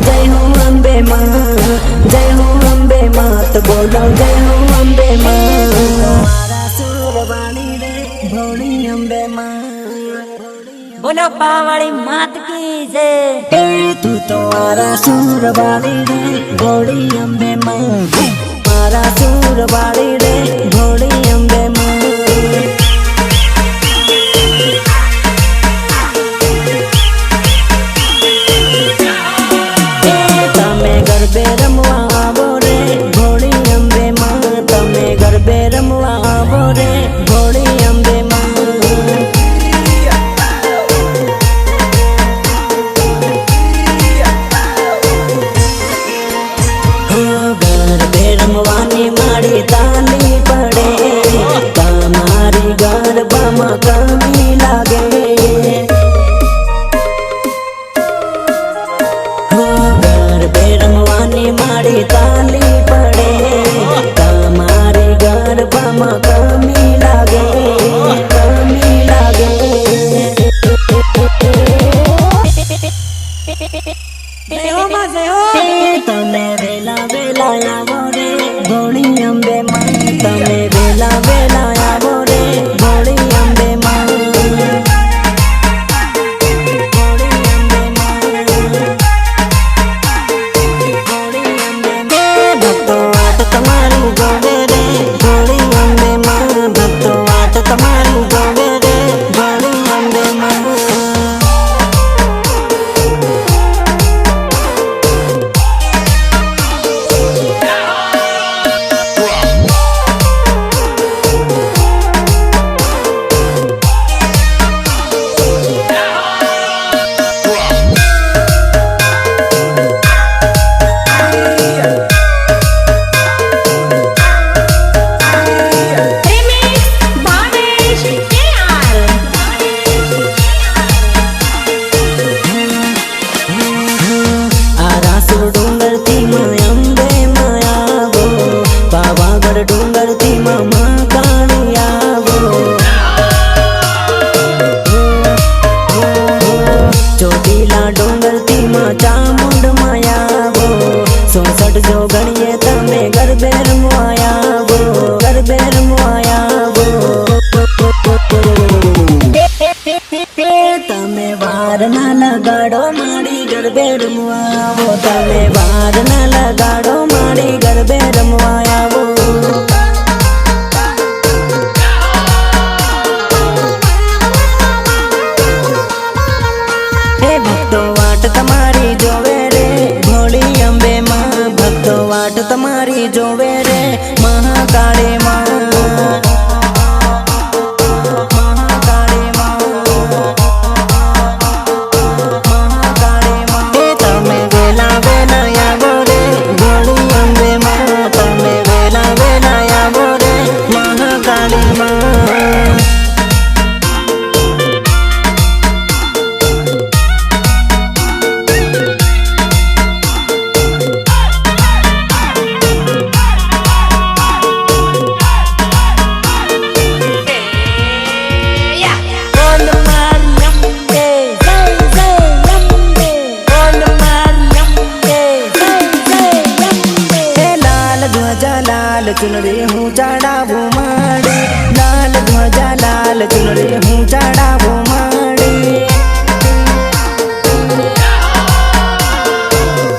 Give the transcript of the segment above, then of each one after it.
जय हो अम्बे माँ, जय हो अम्बे माँ, तो बोलो जय हो अम्बे माँ। मारा सुर वाली रे भोली अम्बे माँ, बोलो पावाड़ी मात की जय। तू तो मारा सुर वाली रे भोली अम्बे माँ, मारा सुर वाली रे भोली अम्बे माँ। गरबे रमवा आवो रे भोली अम्बे माँ, तमे गरबे रमवा आवो रे भोली अम्बे माँ। गरबे रमवानी माड़ी ताली पड़े, तमारी गरबा में कमी लागे। मारी ताली पड़े, तमारी गरबा में कमी लागे, कमी लागे। तमे वेला वेला आवो रे भोली अम्बे माँ, तमे वेला वेला आवो रे भोली अम्बे माँ। चामुंड मायावो 64 जो गणिये तमे गरबे रमवायावो, गरबे रमवायावो। तमे वार ना लगाड़ो माड़ी गरबे रमवावो, तमे वार ना लगाड़ो माड़ी गरबे रमवायावो। भक्तो वाट तमारी जोवे रे भोली अम्बे माँ, भक्तो वाट तमारी जोवे रे महाकाली माँ, महाकाली माँ, महाकाली माँ। तमे वेला वेला आवो रे भोली अम्बे माँ, तमे वेला वेला आवो रे महाकाली माँ। लाल चुनरी हूँ चढ़ावू माड़ी, लाल ध्वजा लाल चुनरी हूँ चढ़ावू माड़ी।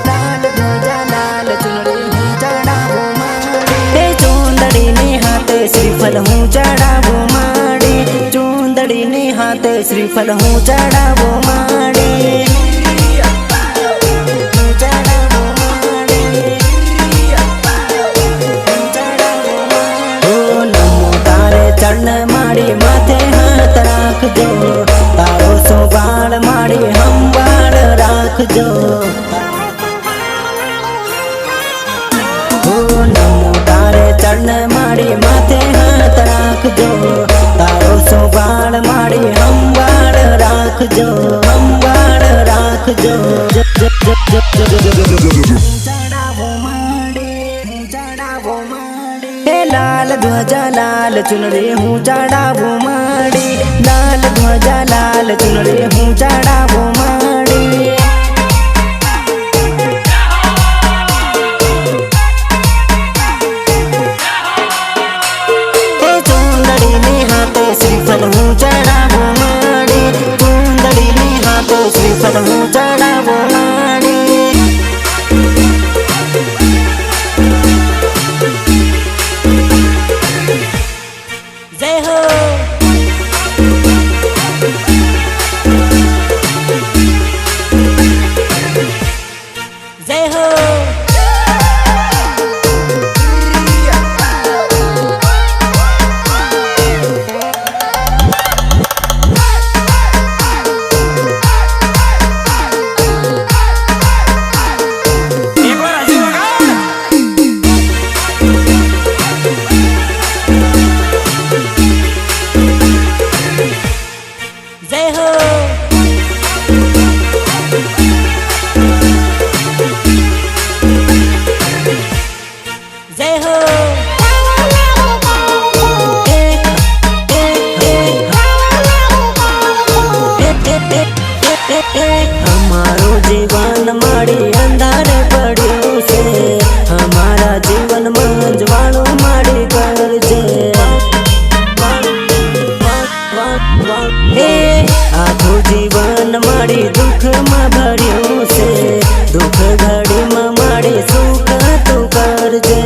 लाल ध्वजा लाल चुनरी हूँ चढ़ावू माड़ी, चूंदड़ी ने हाथे श्रीफल हूँ चढ़ावू माड़ी, चूंदड़ी ने हाथे श्रीफल हूँ चढ़ावू माड़ी। चरण माड़ी माथे हाथ राख जो, तारो सो बाल माड़ी हम बाल राख जो। ओ नमो तारे चरण माड़ी माथे हाथ राख जो, तारो सो बाल माड़ी हम बाल राख जो, हम बाल राख जो। लाल ध्वजा लाल चुनरी हूँ चढ़ावू माड़ी, लाल ध्वजा लाल चुनरी हूँ चढ़ावू माड़ी। શ્રીફળ હું ચડાવવા માંડી જય હો જય હો જય હો જય હો અમારું જીવન માડી અંધારે પડ્યું છે અમારા જીવનમાં જવાળું માડી કરજે આખું જીવન માડી દુઃખમાં ભર્યું છે દુઃખ ઘડીમાં માડી સુખ તું કરજે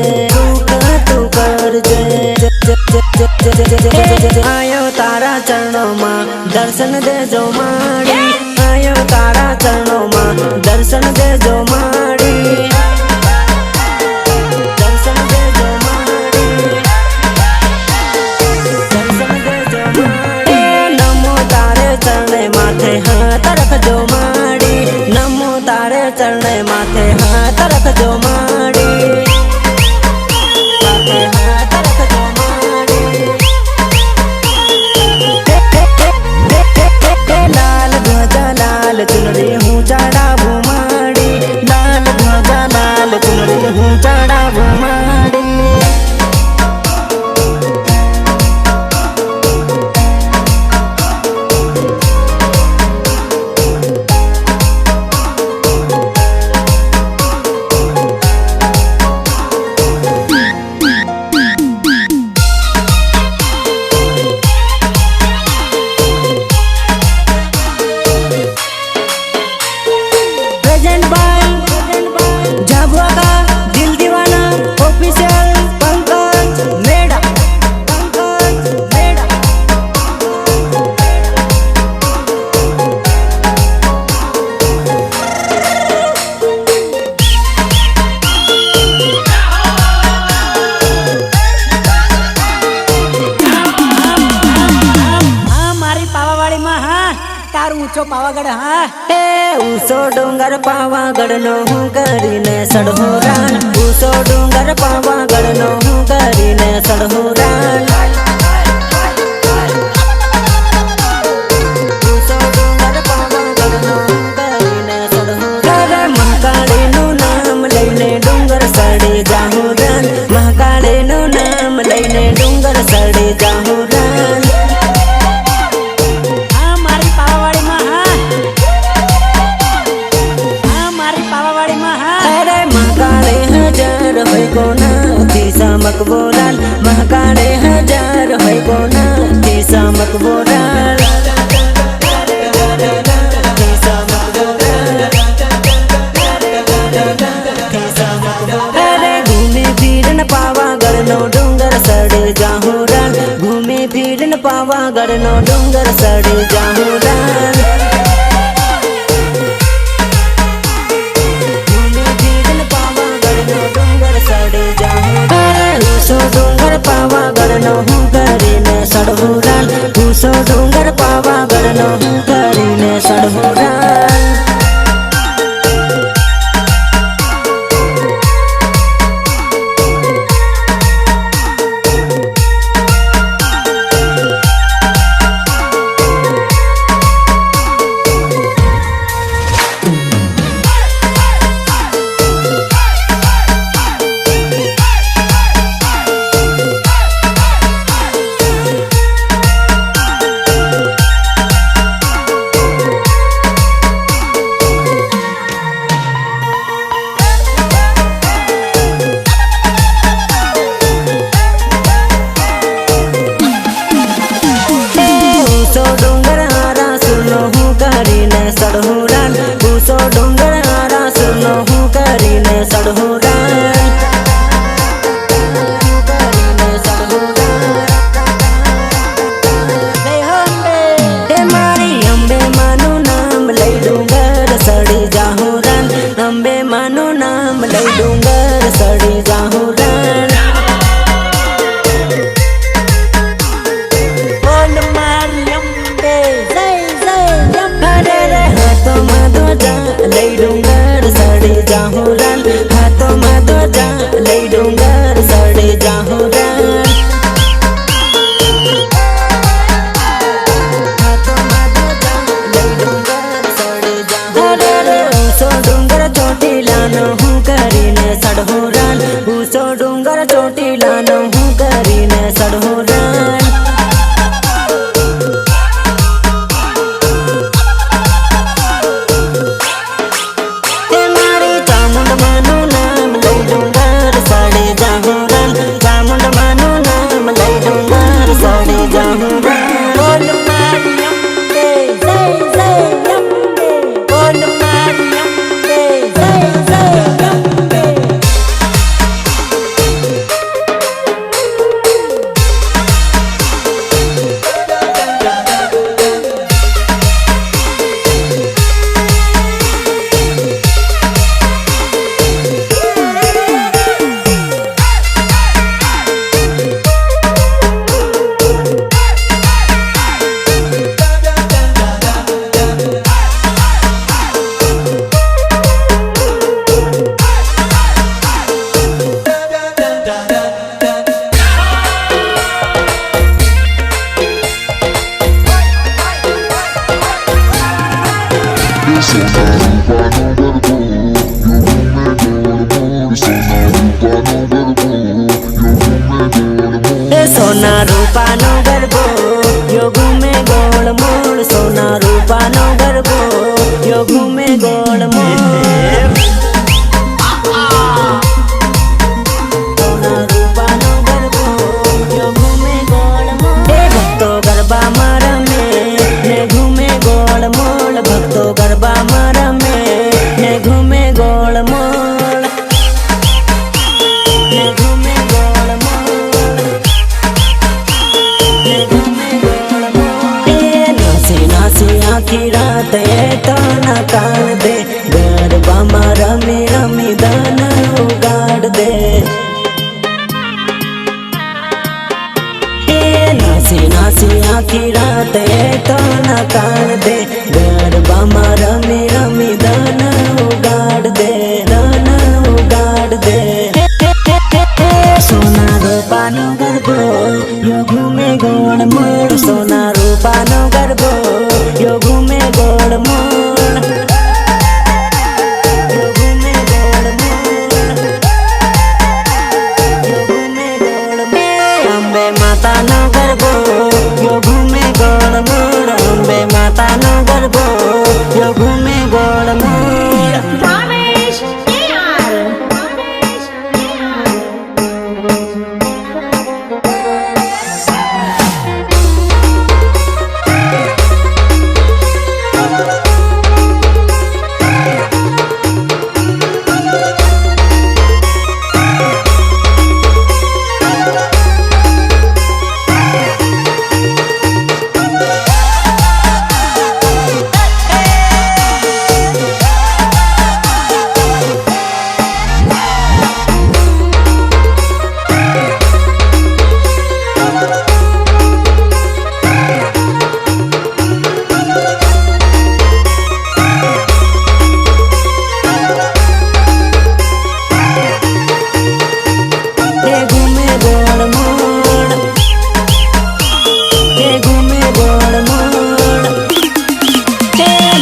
સુખ તું કરજે આયો તારા ચરણોમાં દર્શન દેજો માડી આયો તારા ચરણોમાં દર્શન દેજો માડી દર્શન દેજો માડી દર્શન દેજો માડી નમો તારે ચરણે માથે હાથ રખજો માડી નમો તારે ચરણે માથે હાથ રખજો માડી માથે હાથ રખજો માડી લાલ ધ્વજા લાલ ચુનરી હું ચડાવું માડી લાલ ધ્વજા લાલ ચુનરી હું ચડાવું માડી प्रेजेंट बाय झाबुआ का दिल दीवाना ऑफिशियल पंकज मेड़ा पंकज मेड़ा હા મારી પાવાવાડી માં હા તારું ઊંચો પાવાગઢ હા એ ઊંચો ડુંગર પાવાગઢ નો હું કરીને સડહો રાણ ઊંચો ડુંગર પાવાગઢ નો હું કરીને સડહો રાણ ઊંચો ડુંગર પાવાગઢ નો હું કરીને સડહો રાણ મહાકાળી નું નામ લઈને ડુંગર સડી જાહું રાણ મહાકાળી નું નામ લઈને ડુંગર સડી જાહું રાણ હા મારી પાવાવાડી માં હા મારી પાવાવાડી માં હા અરે મહાકાળે હજાર હોય કોનાથી સામક બોલાલ મહાકાળે હજાર હોય કોનાથી સામક બોલાલ અરે ઘૂમે ફીરન પાવાગઢ નો ડુંગર સડે જાહું રાણ ઘૂમે ફીરન પાવાગઢ નો ડુંગર સડે જાહું રાણ ઘૂમે ફીરન પાવાગઢ નો ડુંગર સડે જાહું રાણ ઊંચો ડુંગર પાવાગઢ નો હું કરીને સડહું રાણ ઊંચો ડુંગર પાવાગઢ નો હું કરીને સડહું રાણ સોના રૂપાનો ગરબો યો ઘૂમે ગોળ મોળ સોના રૂપાનો ગરબો યો ઘૂમે ગોળ મોળ સોના રૂપાનો ગરબો યો ઘૂમે ગોળ મોળ ભક્તો ગરબામાં રમે ને ઘૂમે ગોળ મોળ ભક્તો ગરબામાં રમે ને ઘૂમે ગોળ મોળ ને ઘૂમે ગોળ મોળ આખી રાત તો ના કાળ દે ગરબામાં રમી રમી દાન ઉગાડ દે નાસી નાસી આખી રાત તો ના કાળ દે ગરબામાં રમી રમી દાન ઉગાડ દે દાન ઉગાડ દે સોના રૂપાનો ગરબો યો ઘૂમે ગોળ મોળ સોના રૂપાનો ગરબો યો ઘૂમે ગોળ મોળ યો ઘૂમે ગોળ મોળ યો ઘૂમે ગોળ મોળ અંબે માતાનો ગરબો યો ઘૂમે ગોળ મોળ અંબે માતાનો ગરબો યો ઘૂમે ગોળ મોળ Ramesh KR.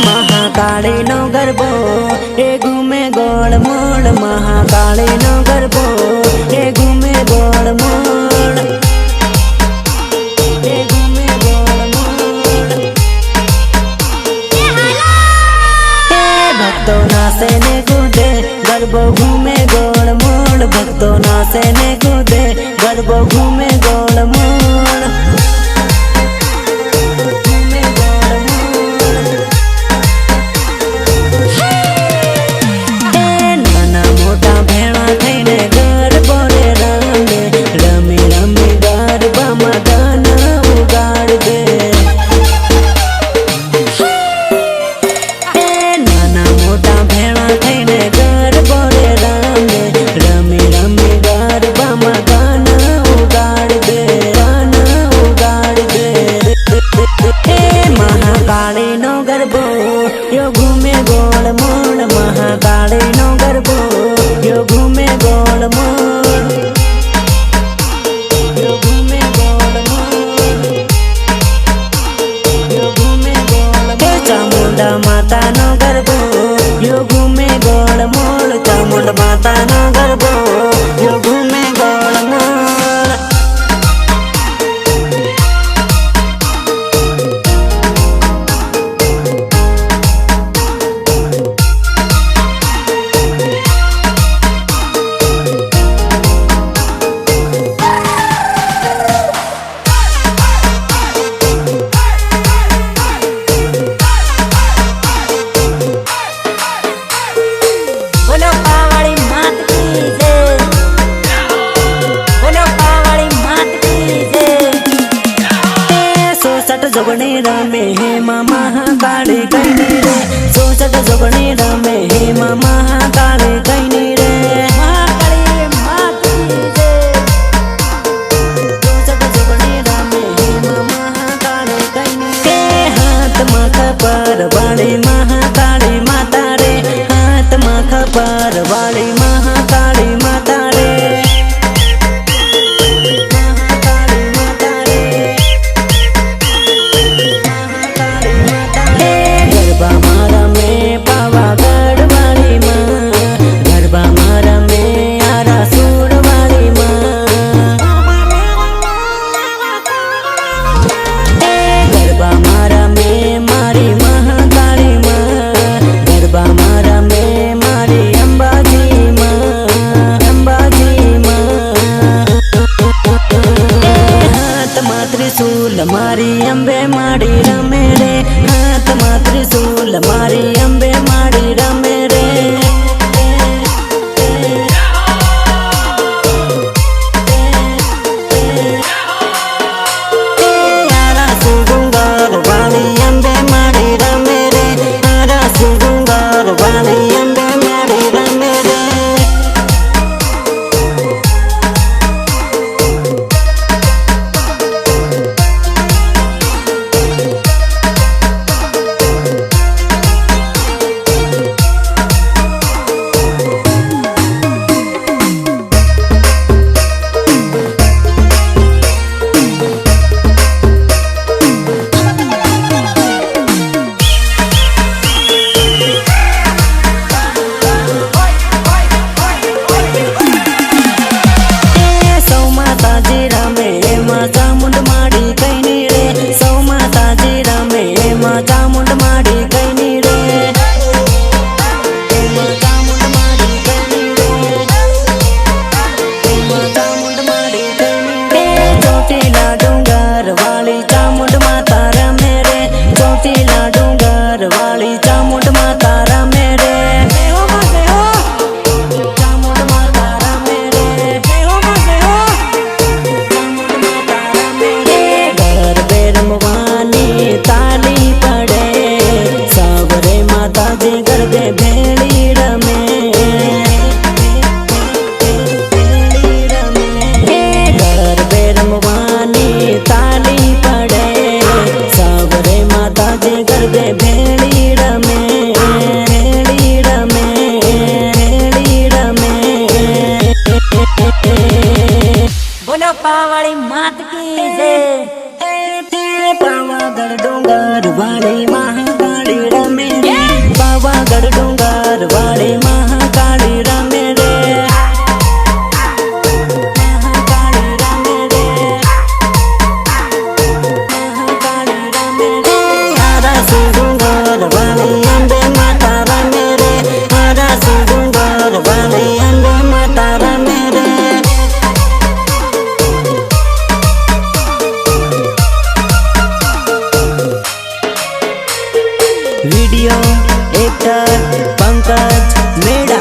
મહાકાળીનો ગરબો એ ઘૂમે ગોળ મોળ મહાકાળીનો ગરબો એ ઘૂમે ગોળ મોળ એ ઘૂમે ગોળ મોળ એ ભક્તો નાસે ને કૂદે ગરબો ઘૂમે ગોળ મોળ ભક્તો નાસે ને કૂદે ગરબો ઘૂમે ગોળ મોળ મહાકાળીનો ગરબો યો ઘૂમે ગોળ મોળ મહાકાળીનો ગરબો યો ઘૂમે ગોળ મોળ યો ઘૂમે ગોળ મોળ યો ઘૂમે ગોળ મોળ ચામુંડા માતાનો ગરબો યો ઘૂમે ગોળ મોળ ચામુંડા માતાનો ગરબો યો ઘૂમે ગોળ મોળ બોલો પાવાળી માત કી મારી અંબે માડી રમે રે પાવાળી માત કી જય પાવાગઢ ડુંગર વાળી મહાકાળી રમે રે પાવાગઢ ડુંગર વાળી મહાકાળી રમે રે મહાકાળી રમે રે મહાકાળી રમે રે આરાસુ ડુંગર વાળી અંબે માતા રમે રે આરાસુ ડુંગર વાળી અંબે માતા રમે રે video actor Pankaj Meda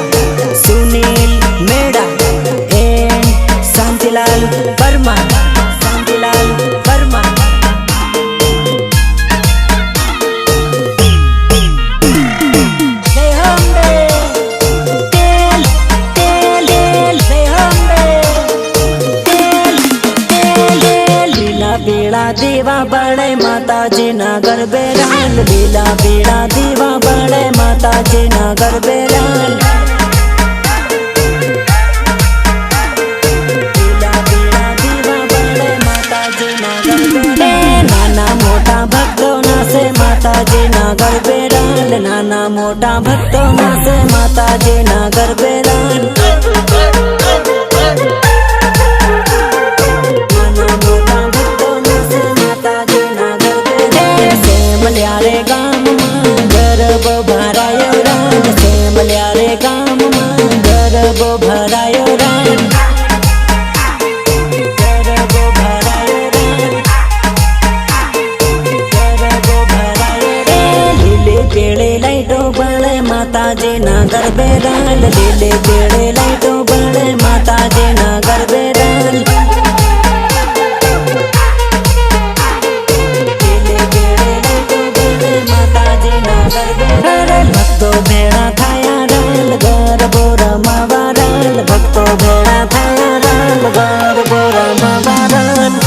Sunil Meda and Shantilal Verma Shantilal Verma જય અંબે तेल तेल तेल જય અંબે तेल तेल लीला पीला दीवा बड़े माताजी ना गरबे राल लीला पीला दीवा बड़े माताजी ना गरबे राल लीला पीला दीवा बड़े माताजी ना गरबे राल नाना मोटा भक्तो ना से माताजी ना गरबे राल नाना मोटा भक्तो ना से माताजी ना गरबे राल सेमल्यारे गाम में गरबो भरायो रान सेमल्यारे गाम में गरबो भरायो रान गरबो भरायो रान गरबो भरायो रान लीले पेड़े लाइटो बड़े माताजी ना गरबे रान लीले पेड़े लाइटो बड़े माताजी ना गरबे रान भक्तो भेड़ा थाया राल गरबो रमावा राल भक्तो भेड़ा थाया राल गरबो रमावा राल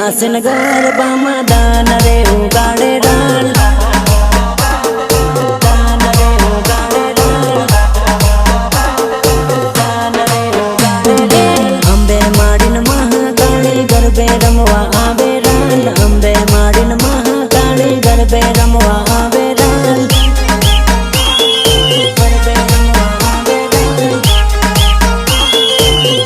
નાસન ગરબામાં દાન રે ઉગાડે રાલ દાન રે ઉગાડે રાલ દાન રે ઉગાડે રાલ અંબે માડીન મહાકાળી ગરબે રમવા આવે રાલ અંબે માડીન મહાકાળી ગરબે રમવા આવે રાલ ગરબે રમવા આવે રાલ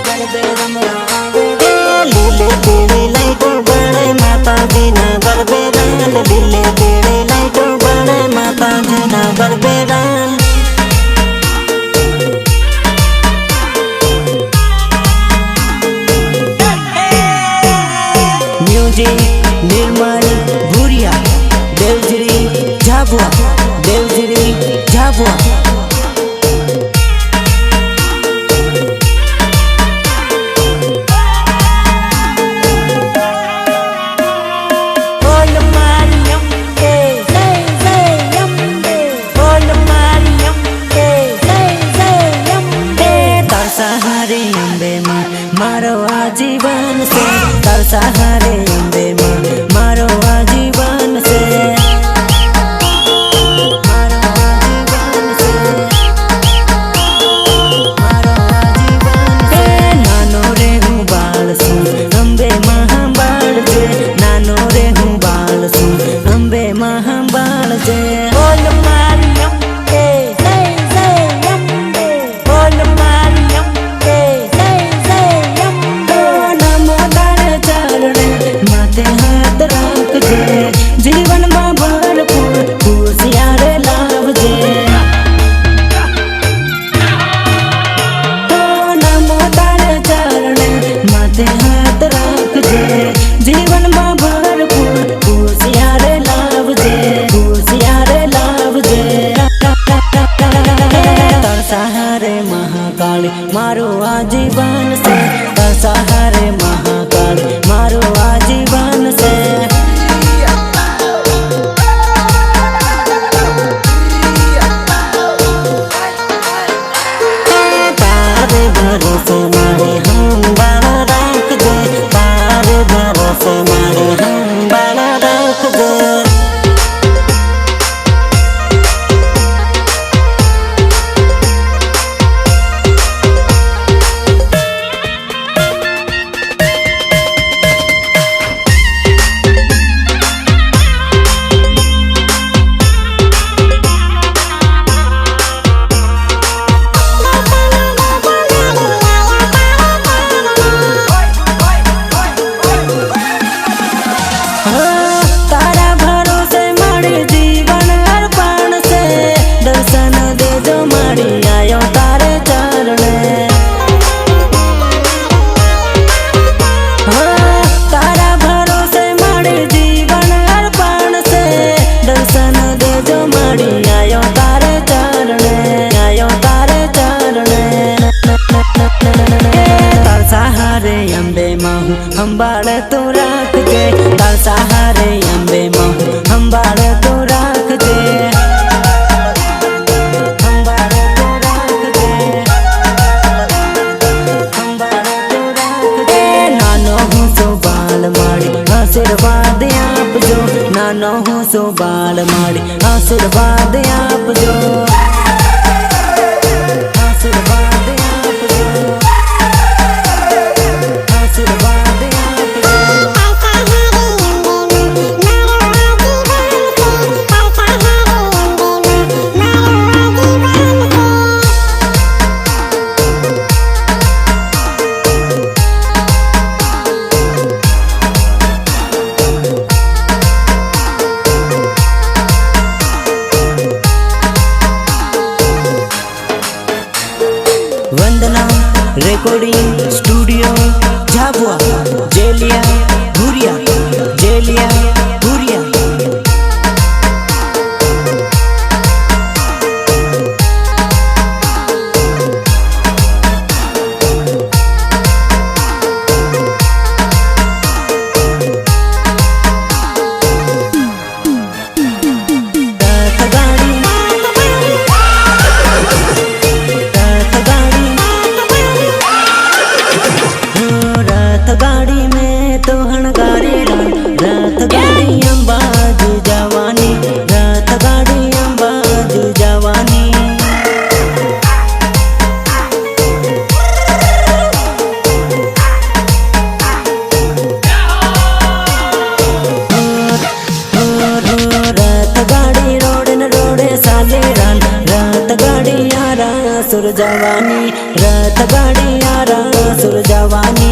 ગરબે રમવા આવે રાલ લીલે પીળી લાઈટો બળે માતાજીના ગરબે રાલ લીલે પીળી લાઈટો બળે માતાજીના ગરબે રાલ म्यूजिक निर्मल भूरिया देवगिरी झाबुआ देवगिरी झाबुआ सहारे अंबे माँ मारो आजीवन से तर सहारे अंबे माँ मारो आजीवन से मारो आजीवन से मारो आजीवन से नानो रे हूँ बाल सू अंबे महाबाल जे नानो रे हूँ बाल सू अंबे महाबाल जे बोल मारियम के जय जय अंबे बोल मारियम के जय जय अंबे नमो तारे चरणे माथे हाथ રાખજે જીવનમાં ભરપૂર ખુશિયા રે લાવજે નમો તારે ચરણે માથે હાથ રાખજે જીવનમાં ભરપૂર ખુશિયા રે લાવજે ખુશિયા રે લાવજે તાર સહારે મહાકાળી મારું આજીવન છે તાર સહારે મહાકાળી મારું આજીવન છે તારે ભરોસે મારે હંબાળ રાખજે તારે ભરોસે મારે હંબાળ રાખજે તારા ભરોસે મારી જીવન અર્પણ છે દર્શન દેજો મારી આયો તારે ચરણે તારા ભરોસે મારી જીવન અર્પણ છે દર્શન દેજો મારી આયો તારે ચરણે આયો તારે ચરણે તાર સહારે અંબે માં હું સંભાળ તું રાખજે તાર સહારે અંબે માં હું સંભાળ તું રાખજે સંભાળ તું રાખજે સંભાળ તું રાખજે નાનો હું સુબાલ માડી આશીર્વાદ આપજો નાનો હું સુબાલ માડી આશીર્વાદ આપજો આશીર્વાદ આપજો આશીર્વાદ આપજો वंदना रेकॉर्डिंग स्टूडियो झाबुआ जेलिया भूरिया जेलिया भूरिया रथ गाड़ी जवानी रथ गाड़ी यारा सुर जवानी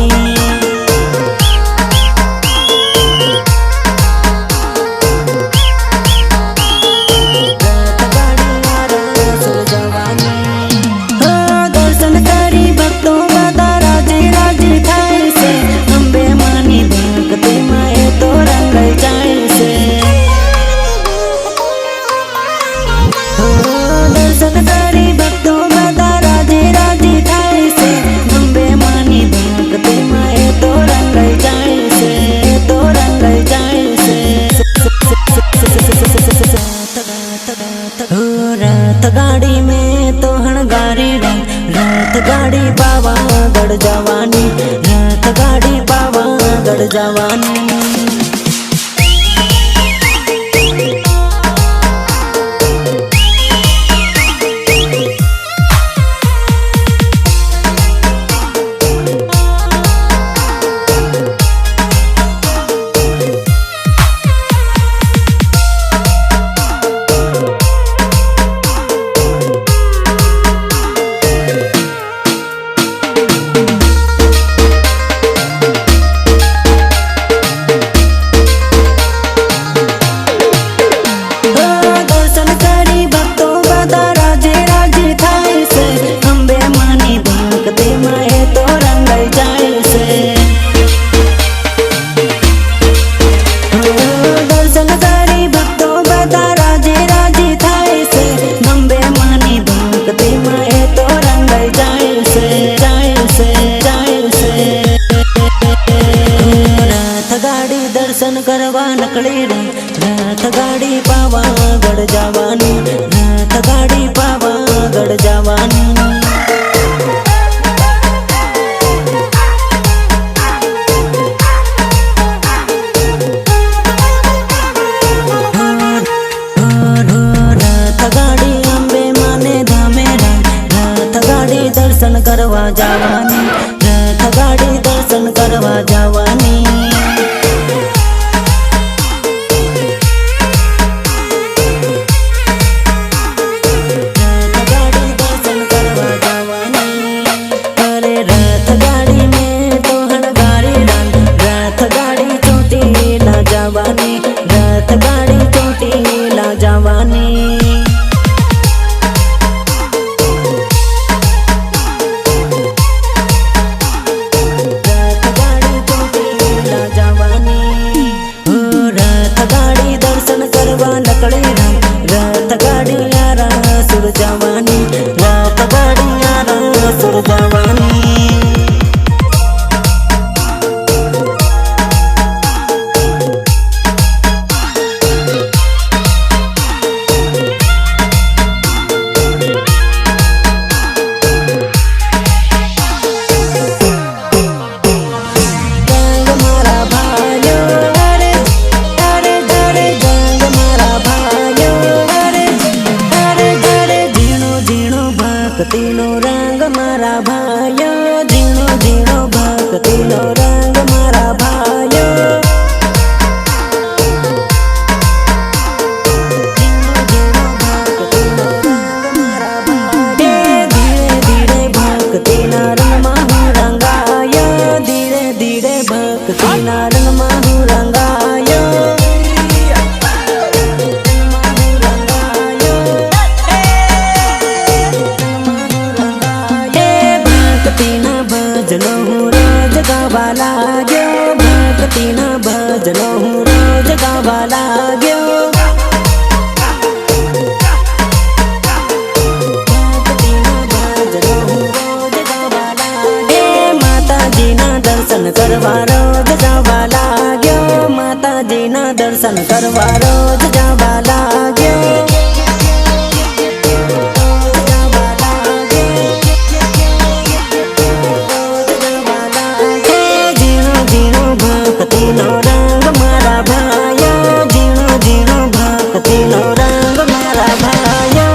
रथ गाड़ी में तो हणगारी रथ गाड़ी पावागढ़ जवानी रथ गाड़ी पावागढ़ जवानी दर्शन करवा नकली रथ गाड़ी पावागढ़ जवानी रथ गाड़ी पावागढ़ जवानी रथ गाड़ी अंबे माने धामे रथ गाड़ी दर्शन करवा जवानी रथ गाड़ी दर्शन करवा जवानी रथ गाड़ी चोटीला जवानी रथ गाड़ी चोटीला जवानी रथ गाड़ी दर्शन करवा नकली रथ गाड़ी यारा सुर जवानी रथ गाड़ी यारा सुर जवानी भक्तिनो रंग मारा भायो झीणो झीणो भक्तिनो रंग मारा भायो धीरे धीरे भक्ति नारंग माहू रंगायो धीरे धीरे भक्ति नारंग माहू रंगायो भजनो हूँ रोज गावा लाग्यो भक्ति न भजनो हूँ रोज गावा लाग्यो भक्ति न भजनो हूँ रोज गावा लाग्यो माता जी ना दर्शन करवा रोज जावा लाग्यो माता जी ना दर्शन करवा रोज जावा लाग्यो भक्तिनो रंग मारा भायो झीणो झीणो भक्तिनो रंग मारा भायो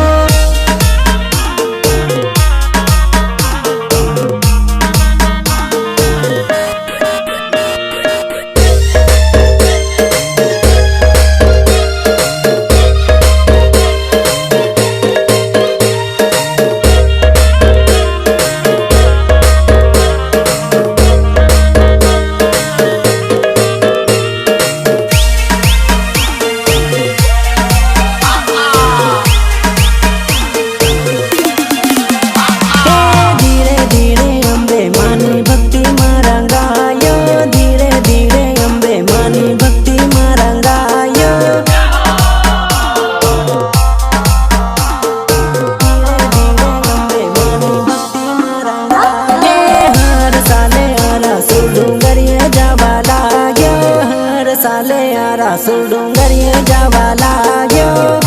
સાસુ ડુંગરીએ જવા લાગ્યો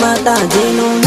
માતાજીનું